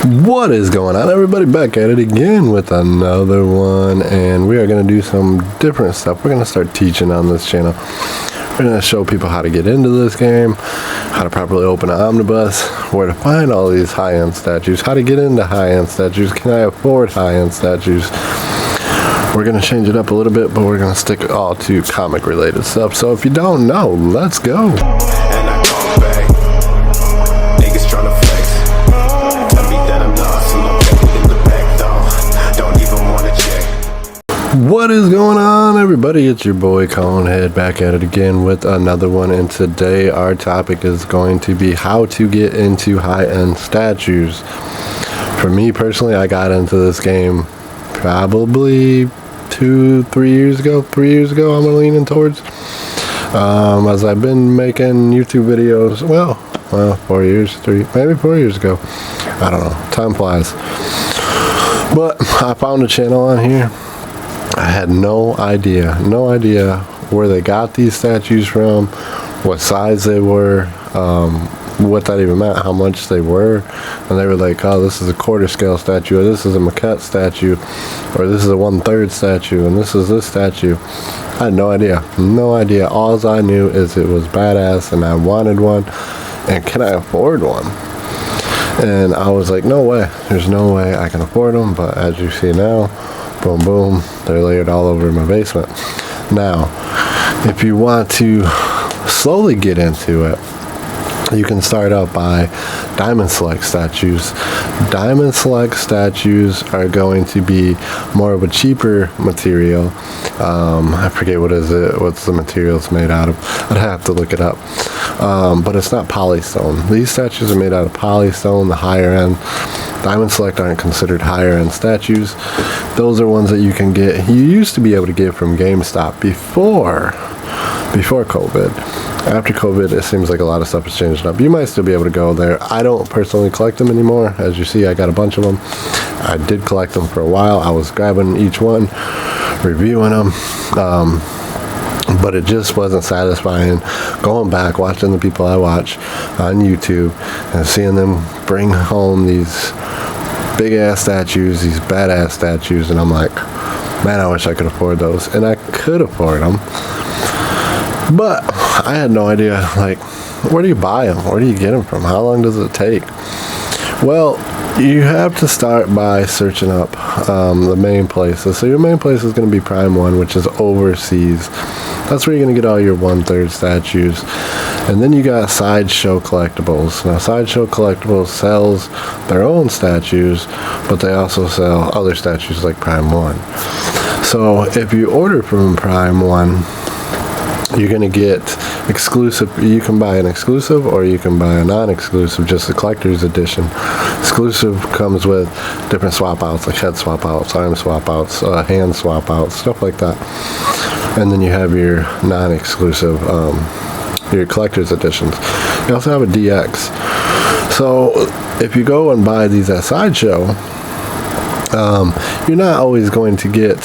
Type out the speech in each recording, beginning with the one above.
What is going on, everybody? Back at it again with another one, and we are going to do some different stuff. We're going to start teaching on this channel. We're going to show people how to get into this game, how to properly open an omnibus, where to find all these high-end statues, how to get into high-end statues, can I afford high-end statues. We're going to change it up a little bit, but we're going to stick it all to comic related stuff. So if you don't know, let's go. What is going on, everybody? It's your boy Conehead back at it again with another one, and today our topic is going to be how to get into high-end statues. For me personally, I got into this game probably 3 years ago I'm leaning towards, as I've been making YouTube videos, well 4 years, maybe 4 years ago, I don't know, time flies. But I found a channel on here. I had no idea where they got these statues from, what size they were, what that even meant, how much they were. And they were like, oh, this is a quarter scale statue, or this is a maquette statue, or this is a 1/3 statue, and this is this statue. I had no idea. All I knew is it was badass and I wanted one, and can I afford one? And I was like, no way, there's no way I can afford them. But as you see now, boom boom, they're layered all over my basement. Now if you want to slowly get into it, you can start out by diamond select statues. Diamond select statues are going to be more of a cheaper material. I forget what's the material it's made out of. I'd have to look it up. But it's not polystone. These statues are made out of polystone, the higher end. Diamond select aren't considered higher end statues. Those are ones that you can get. You used to be able to get from GameStop before COVID. After COVID, it seems like a lot of stuff has changed up. You might still be able to go there. I don't personally collect them anymore. As you see, I got a bunch of them. I did collect them for a while. I was grabbing each one, reviewing them. But it just wasn't satisfying going back, watching the people I watch on YouTube and seeing them bring home these big ass statues, these badass statues, and I'm like, man, I wish I could afford those. And I could afford them, but I had no idea, like, where do you buy them? Where do you get them from? How long does it take? Well, you have to start by searching up the main places. So your main place is going to be Prime One, which is overseas. That's where you're going to get all your 1/3 statues. And then you got Sideshow Collectibles. Now Sideshow Collectibles sells their own statues, but they also sell other statues like Prime One. So if you order from Prime One, you're going to get exclusive. You can buy an exclusive, or you can buy a non-exclusive, just the collector's edition. Exclusive comes with different swap outs, like head swap outs, arm swap outs, hand swap outs, stuff like that. And then you have your non-exclusive, your collector's editions. You also have a DX. So if you go and buy these at Sideshow, you're not always going to get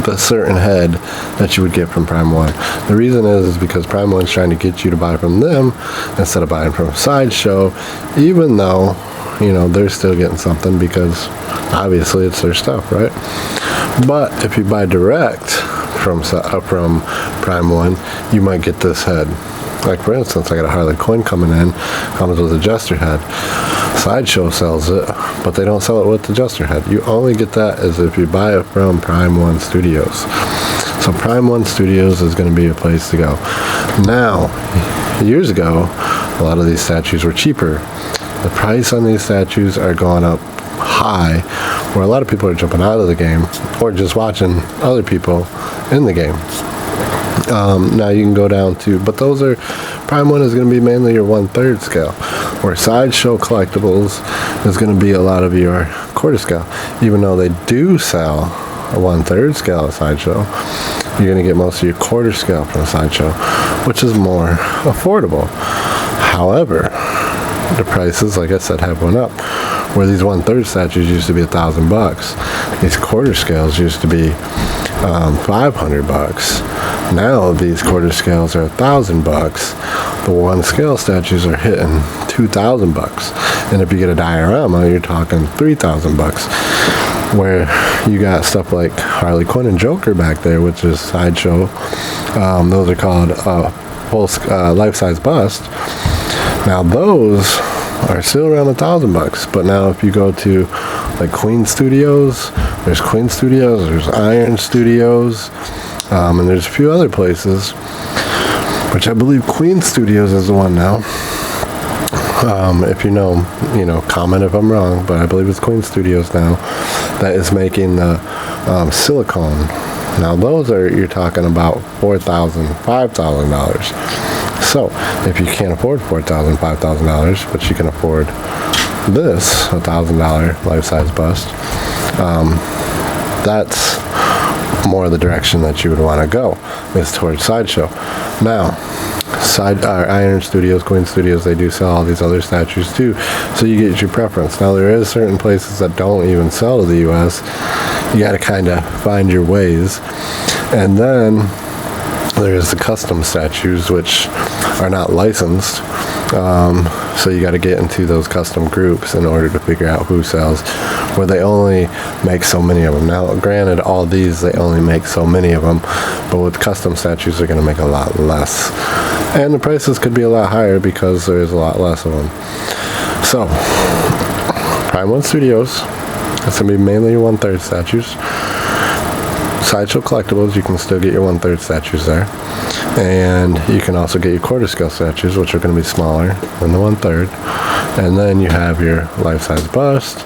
the certain head that you would get from Prime One. The reason is because Prime One's trying to get you to buy from them instead of buying from Sideshow, even though, you know, they're still getting something because obviously it's their stuff, right? But if you buy direct from Prime One, you might get this head. Like for instance, I got a Harley Quinn coming in, comes with a Jester head. Sideshow sells it, but they don't sell it with the Jester head. You only get that as if you buy it from Prime One Studios. So Prime One Studios is going to be a place to go. Now, years ago, a lot of these statues were cheaper. The price on these statues are going up high, where a lot of people are jumping out of the game or just watching other people in the game. Now you can go down to, but those are, Prime One is going to be mainly your 1/3 scale, where Sideshow Collectibles is going to be a lot of your quarter scale. Even though they do sell a 1/3 scale at Sideshow, you're going to get most of your quarter scale from Sideshow, which is more affordable. However, the prices, like I said, have went up. Where these 1/3 statues used to be $1,000, these quarter scales used to be $500. Now these quarter scales are $1,000. The one scale statues are hitting $2,000. And if you get a diorama, you're talking $3,000. Where you got stuff like Harley Quinn and Joker back there, which is sideshow. Those are called full life-size bust. Now those are still around $1,000. But now if you go to like Queen Studios, there's HighEnd Studios, and there's a few other places, which I believe Queen Studios is the one now. If you know, comment if I'm wrong, but I believe it's Queen Studios now that is making the silicone. Now those you're talking about $4,000, $5,000. So if you can't afford $4,000, $5,000, but you can afford this $1,000 life-size bust, that's more the direction that you would want to go, is towards sideshow. Now, HighEnd Studios, Queen Studios, they do sell all these other statues too, so you get your preference. Now there is certain places that don't even sell to the US. You got to kind of find your ways. And then there's the custom statues, which are not licensed, so you got to get into those custom groups in order to figure out who sells, where they only make so many of them. Now granted, all these they only make so many of them, but with custom statues they're going to make a lot less, and the prices could be a lot higher because there's a lot less of them. So Prime 1 Studios, it's going to be mainly your 1/3 statues. Sideshow Collectibles, you can still get your 1/3 statues there, and you can also get your quarter scale statues, which are going to be smaller than the 1/3, and then you have your life-size bust,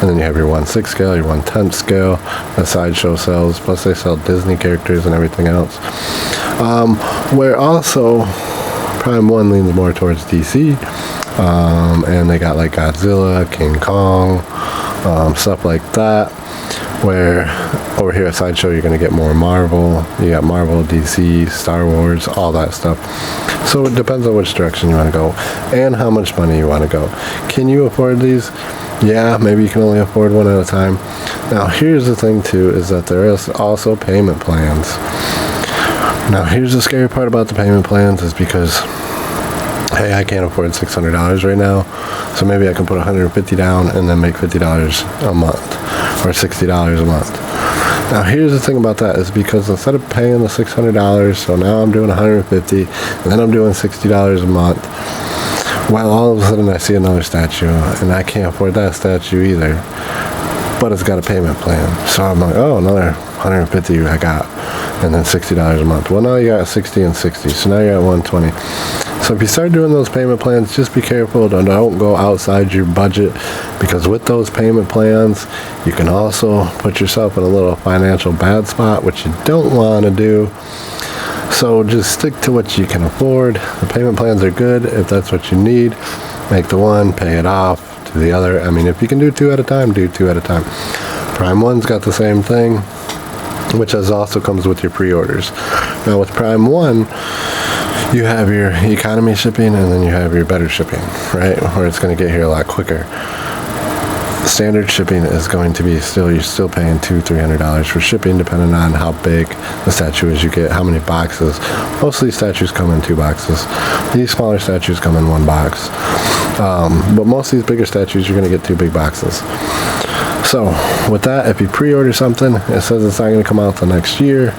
and then you have your 1/6 scale, your 1/10 scale that Sideshow sells, plus they sell Disney characters and everything else. Where also Prime 1 leans more towards DC, and they got like Godzilla, King Kong, stuff like that. Where over here at Sideshow you're going to get more Marvel. You got Marvel, DC, Star Wars, all that stuff. So it depends on which direction you want to go and how much money you want to go. Can you afford these? Yeah, maybe you can only afford one at a time. Now here's the thing too, is that there is also payment plans. Now here's the scary part about the payment plans, is because hey, I can't afford $600 right now, so maybe I can put $150 down and then make $50 a month or $60 a month. Now here's the thing about that, is because instead of paying the $600, so now I'm doing $150 and then I'm doing $60 a month, well, all of a sudden I see another statue and I can't afford that statue either, but it's got a payment plan. So I'm like, oh, another $150 I got, and then $60 a month. Well, now you got 60 and 60, so now you're at 120. So if you start doing those payment plans, just be careful. Don't go outside your budget, because with those payment plans, you can also put yourself in a little financial bad spot, which you don't want to do. So just stick to what you can afford. The payment plans are good if that's what you need. Make the one, pay it off, do the other. I mean, if you can do 2 at a time, do 2 at a time. Prime 1's got the same thing, which also comes with your pre-orders. Now with Prime 1, you have your economy shipping and then you have your better shipping, right? Where it's going to get here a lot quicker. Standard shipping is going to be you're still paying $200-300 for shipping, depending on how big the statue is you get, how many boxes. Most of these statues come in 2 boxes. These smaller statues come in 1 box. But most of these bigger statues, you're going to get 2 big boxes. So with that, if you pre-order something, it says it's not going to come out till next year.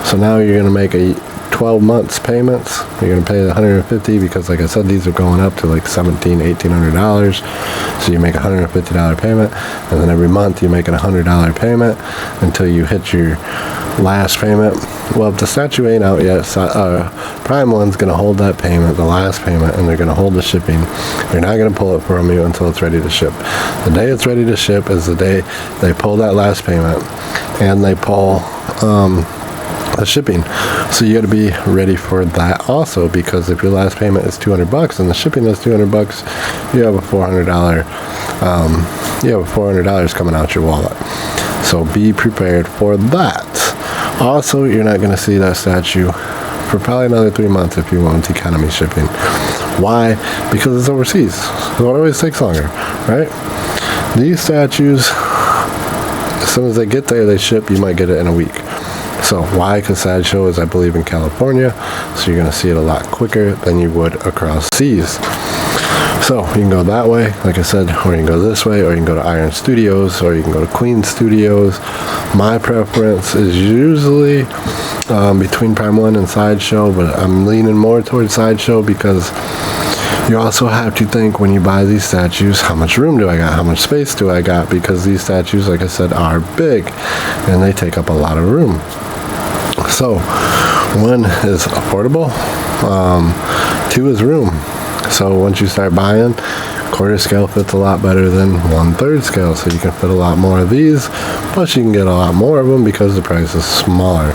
So now you're going to make a 12 months payments. You're going to pay the $150, because like I said, these are going up to like $1,800. So you make a $150 payment, and then every month you're making a $100 payment until you hit your last payment. Well, if the statue ain't out yet, Prime 1's going to hold that payment, the last payment, and they're going to hold the shipping. They're not going to pull it from you until it's ready to ship. The day it's ready to ship is the day they pull that last payment, and they pull the shipping. So you got to be ready for that also, because if your last payment is $200 and the shipping is $200, you have a $400 coming out your wallet. So be prepared for that. Also, you're not going to see that statue for probably another 3 months if you want economy shipping. Why? Because it's overseas, so it always takes longer, right? These statues, as soon as they get there, they ship. You might get it in a week. So why? Because Sideshow is, I believe, in California, so you're going to see it a lot quicker than you would across seas. So you can go that way, like I said, or you can go this way, or you can go to HighEnd Studios, or you can go to Queen Studios. My preference is usually between Prime 1 and Sideshow, but I'm leaning more towards Sideshow because you also have to think when you buy these statues, how much room do I got? How much space do I got? Because these statues, like I said, are big and they take up a lot of room. So 1 is affordable, 2 is room. So once you start buying, quarter scale fits a lot better than 1/3 scale, so you can fit a lot more of these, plus you can get a lot more of them because the price is smaller.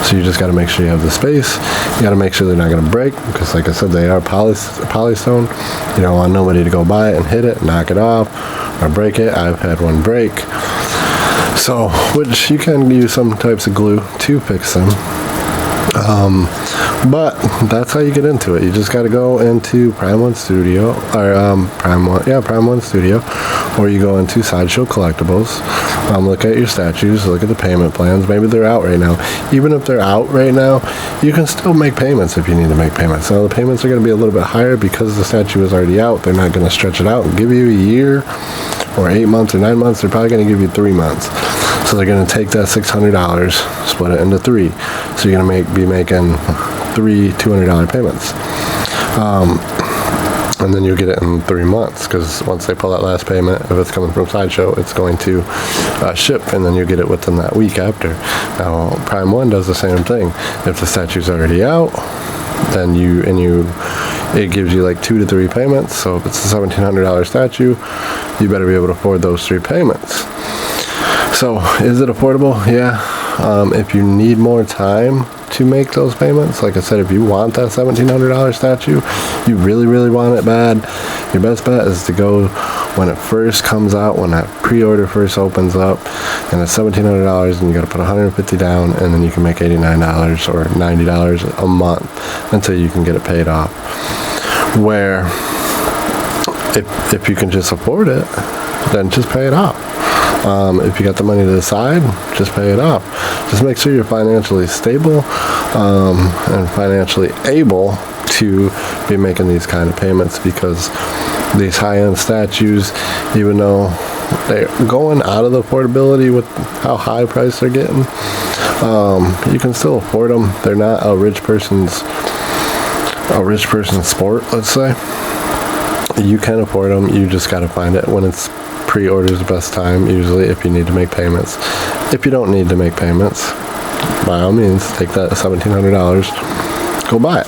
So you just got to make sure you have the space. You got to make sure they're not going to break, because like I said, they are polystone. You don't want nobody to go buy it and hit it, knock it off, or break it. I've had one break. So, which you can use some types of glue to fix them. But that's how you get into it. You just got to go into Prime 1 Studio, or Prime 1 Studio, or you go into Sideshow Collectibles. Look at your statues, look at the payment plans. Maybe they're out right now. Even if they're out right now, you can still make payments if you need to make payments. Now the payments are going to be a little bit higher because the statue is already out. They're not going to stretch it out and give you a year or 8 months or 9 months. They're probably going to give you 3 months. So they're going to take that $600, split it into 3. So you're going to be making 3 $200 payments. And then you'll get it in 3 months, because once they pull that last payment, if it's coming from Sideshow, it's going to ship, and then you'll get it within that week after. Now, Prime 1 does the same thing. If the statue's already out, then it gives you like 2 to 3 payments. So if it's a $1,700 statue, you better be able to afford those 3 payments. So is it affordable? Yeah. If you need more time to make those payments, like I said, if you want that $1,700 statue, you really, really want it bad, your best bet is to go when it first comes out, when that pre-order first opens up, and it's $1,700, and you got to put $150 down, and then you can make $89 or $90 a month until you can get it paid off. Where if you can just afford it, then just pay it off. If you got the money to the side, just pay it off. Just make sure you're financially stable and financially able to be making these kind of payments, because these high-end statues, even though they're going out of the affordability with how high price they're getting, you can still afford them. They're not a rich person's sport, let's say. You can afford them. You just got to find it when it's pre-order is the best time, usually, if you need to make payments. If you don't need to make payments, by all means, take that $1,700, go buy it.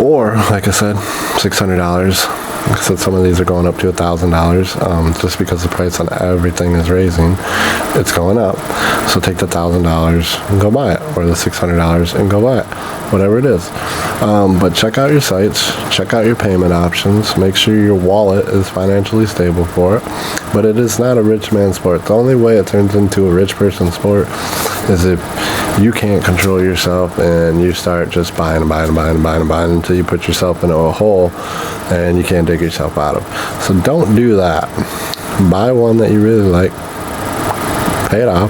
Or, like I said, $600. Like I said, some of these are going up to $1,000, just because the price on everything is raising. It's going up. So take the $1,000 and go buy it, or the $600 and go buy it, whatever it is. But check out your sites, check out your payment options, make sure your wallet is financially stable for it. But it is not a rich man's sport. The only way it turns into a rich person's sport is if you can't control yourself and you start just buying until you put yourself into a hole and you can't dig yourself out of. So don't do that. Buy one that you really like, pay it off,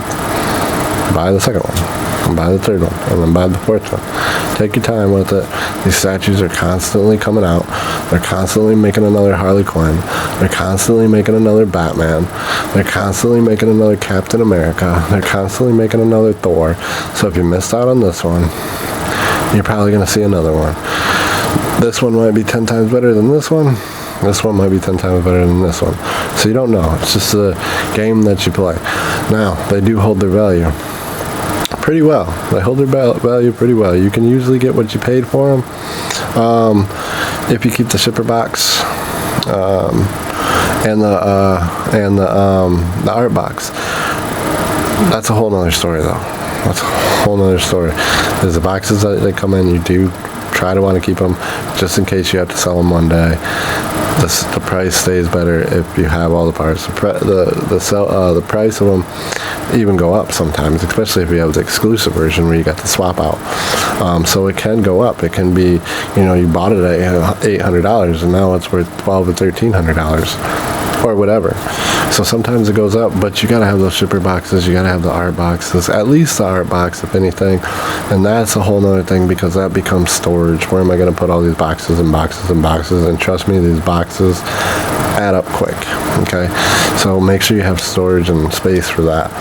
buy the second one, and buy the third one, and then buy the fourth one. Take your time with it. These statues are constantly coming out. They're constantly making another Harley Quinn. They're constantly making another Batman. They're constantly making another Captain America. They're constantly making another Thor. So if you missed out on this one, you're probably going to see another one. This one might be 10 times better than this one. This one might be 10 times better than this one. So you don't know. It's just a game that you play. Now, they do hold their value pretty well. They hold their value pretty well. You can usually get what you paid for them if you keep the shipper box and the art box. That's a whole nother story, though. That's a whole nother story. There's the boxes that they come in. You do try to want to keep them just in case you have to sell them one day. The price stays better if you have all the parts. The price of them even go up sometimes, especially if you have the exclusive version where you got the swap out. So it can go up. It can be, you bought it at $800 and now it's worth $1,200 or $1,300 or whatever. So sometimes it goes up, but you gotta have those shipper boxes, you gotta have the art boxes, at least the art box if anything. And that's a whole nother thing, because that becomes storage. Where am I gonna put all these boxes and boxes and boxes? And trust me, these boxes add up quick. Okay, so make sure you have storage and space for that.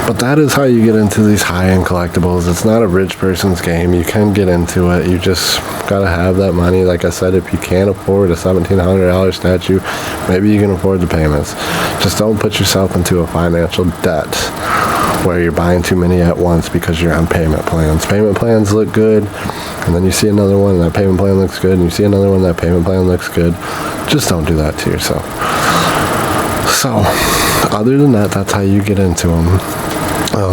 But that is how you get into these high-end collectibles. It's not a rich person's game. You can get into it. You just gotta have that money. Like I said, if you can't afford a $1,700 statue, maybe you can afford the payments. Just don't put yourself into a financial debt where you're buying too many at once because you're on payment plans. Payment plans look good, and then you see another one and that payment plan looks good, and you see another one and that payment plan looks good. Just don't do that to yourself. So, other than that, that's how you get into them.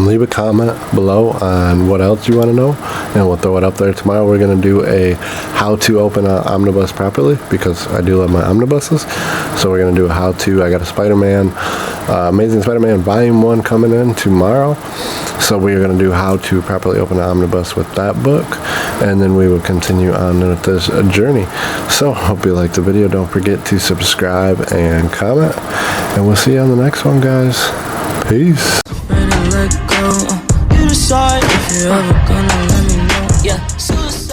Leave a comment below on what else you want to know, and we'll throw it up there tomorrow. We're going to do a how to open an omnibus properly, because I do love my omnibuses. So we're going to do a how to. I got a Spider-Man, Amazing Spider-Man Volume 1 coming in tomorrow. So we're going to do how to properly open an omnibus with that book, and then we will continue on with this journey. So hope you liked the video. Don't forget to subscribe and comment, and we'll see you on the next one, guys. Peace. You decide if you're ever gonna let me know. Yeah, suicide.